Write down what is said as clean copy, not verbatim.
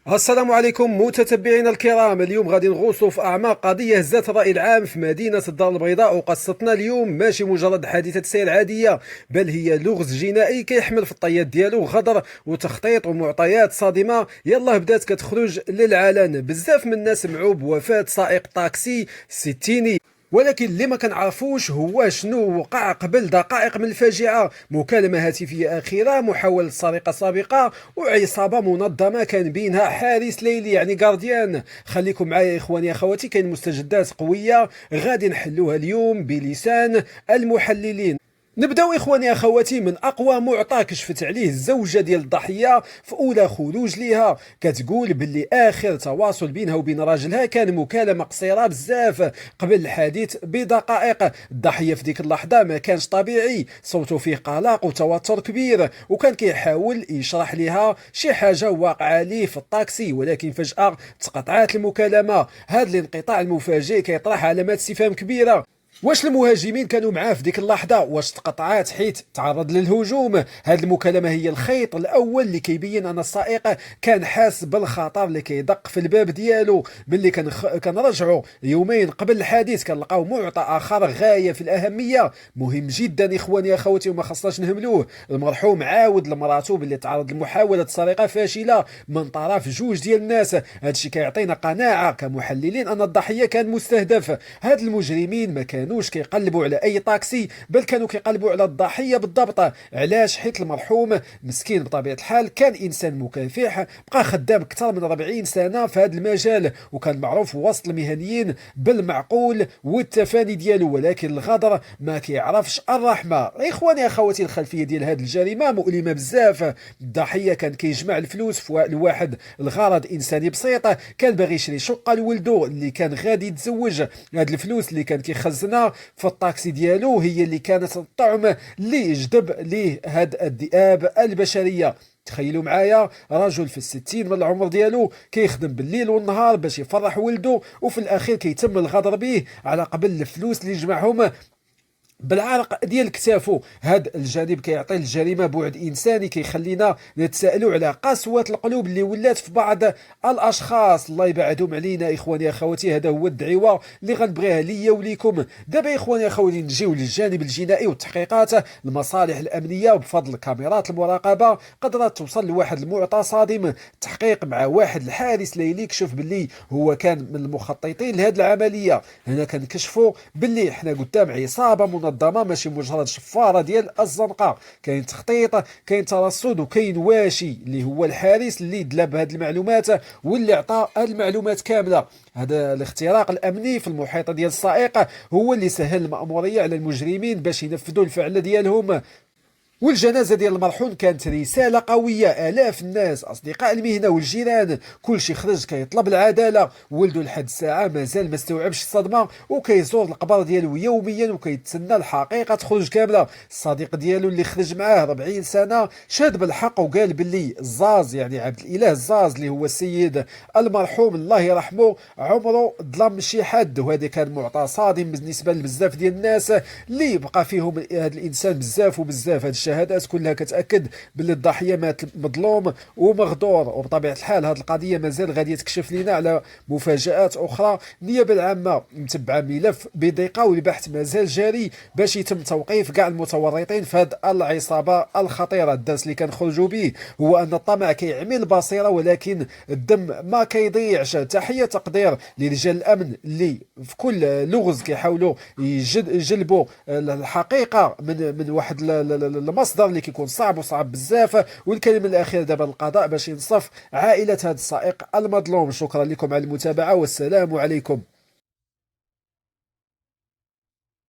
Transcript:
السلام عليكم متتبعينا الكرام. اليوم غادي نغوصوا في اعماق قضيه هزت الراي العام في مدينه الدار البيضاء، وقصتنا اليوم ماشي مجرد حادثه سير عاديه، بل هي لغز جنائي كيحمل في الطيات ديالو غدر وتخطيط ومعطيات صادمه يلا بدات كتخرج للعلن. بزاف من الناس سمعوا بوفاه سائق طاكسي ستيني، ولكن اللي ما كنعرفوش هو شنو وقع قبل دقائق من الفاجعه. مكالمه هاتفيه اخيره، محاوله سرقه سابقه، وعصابه منظمه كان بينها حارس ليلي يعني غارديان. خليكم معايا اخواني اخواتي، كاين مستجدات قويه غادي نحلوها اليوم بلسان المحللين. نبداو اخواني اخواتي من اقوى معطى كشفت عليه الزوجه ديال الضحيه في اولى خروج ليها. كتقول باللي اخر تواصل بينها وبين راجلها كان مكالمه قصيره بزاف قبل الحديث بدقائق. الضحيه في ديك اللحظه ما كانش طبيعي، صوته فيه قلق وتوتر كبير، وكان كيحاول يشرح لها شي حاجه واقعه ليه في الطاكسي، ولكن فجاه تقطعت المكالمه. هذا الانقطاع المفاجئ كيطرح علامات استفهام كبيره. واش المهاجمين كانوا معاه في ديك اللحظه؟ واش تقطعات حيت تعرض للهجوم؟ هذه المكالمه هي الخيط الاول اللي كيبين ان السائق كان حاس بالخطر اللي كيدق في الباب ديالو. ملي كنرجعوا يومين قبل الحادث كنلقاو معطى اخر غايه في الاهميه، مهم جدا اخواني اخواتي وما خصناش نهملوه. المرحوم عاود لمراته باللي تعرض لمحاوله سرقه فاشله من طرف جوج ديال الناس. هادشي كيعطينا قناعه كمحللين ان الضحيه كان مستهدف. هاد المجرمين ما كانوش كيقلبوا على اي طاكسي، بل كانوا كيقلبوا على الضحيه بالضبط. علاش؟ حيت المرحوم مسكين بطبيعه الحال كان انسان مكافح، بقى خدام اكثر من 40 سنه في هذا المجال، وكان معروف وسط المهنيين بالمعقول والتفاني ديالو، ولكن الغدر ما كيعرفش الرحمه. اخواني اخواتي، الخلفيه ديال هذه الجريمه مؤلمه بزاف. الضحيه كان كيجمع الفلوس في لواحد الغرض انساني بسيط، كان باغي يشري شقه لولده اللي كان غادي يتزوج. هاد الفلوس اللي كان كيخزنها في الطاكسي ديالو هي اللي كانت الطعم اللي جذب ليه هاد الذئاب البشريه. تخيلوا معايا رجل في الستين من العمر ديالو كيخدم بالليل والنهار باش يفرح ولده، وفي الاخير كيتم الغدر به على قبل الفلوس اللي جمعهم بالعرق ديال كتافو. هذا الجانب كيعطي الجريمه بعد انساني كيخلينا نتسائلوا على قسوه القلوب اللي ولات في بعض الاشخاص. الله يبعدهم علينا اخواني اخواتي. هذا هو الدعوه اللي غنبغيها ليا وليكم. دابا اخواني اخواتي نجيو للجانب الجنائي والتحقيقات. المصالح الامنيه وبفضل كاميرات المراقبه قدرت توصل لواحد المعطى صادم. التحقيق مع واحد الحارس ليلي كشف باللي هو كان من المخططين لهذه العمليه. هنا كنكشفوا باللي حنا قدام عصابه منظمه، ماشي مجرد شفاره ديال الزنقه. كاين تخطيط، كاين ترصد، وكاين واشي اللي هو الحارس اللي دلب هذه المعلومات واللي عطى هذه المعلومات كامله. هذا الاختراق الامني في المحيط ديال السائق هو اللي سهل المأموريه على المجرمين باش ينفذوا الفعل ديالهم. والجنازة ديال المرحوم كانت رسالة قوية. آلاف الناس، أصدقاء المهنة والجيران، كل شي خرج كيطلب العدالة. ولده لحد الساعة مازال ما استوعبش الصدمة، وكيزور القبر ديالو يوميا وكيتسنى الحقيقة تخرج كاملة. الصديق ديالو اللي خرج معاه 40 سنة شاد بالحق وقال باللي الزاز يعني عبد الإله الزاز اللي هو السيد المرحوم الله يرحمه عمره ظلم شي حد. وهذا كان معطى صادم بالنسبة لبزاف ديال الناس اللي بقى فيهم هذا الإنسان بزاف وبزاف. هذا الشهادات كلها كتأكد باللي الضحية مات مظلوم ومغدور. وبطبيعة الحال هذه القضية مازال غادي تكشف لنا على مفاجآت أخرى. النيابة العامة متبعة ملف بدقة، والبحث مازال جاري باش يتم توقيف كاع المتورطين في هذه العصابة الخطيرة. الدرس اللي كنخرجوا به هو أن الطمع كيعمي البصيرة، ولكن الدم ما كيضيعش. تحية تقدير لرجال الأمن اللي في كل لغز كيحاولوا يجلبوا الحقيقة من واحد المصدر اللي كيكون صعب وصعب بزاف. والكلمه الاخيره دابا القضاء باش ينصف عائله هذا السائق المظلوم. شكرا لكم على المتابعه والسلام عليكم.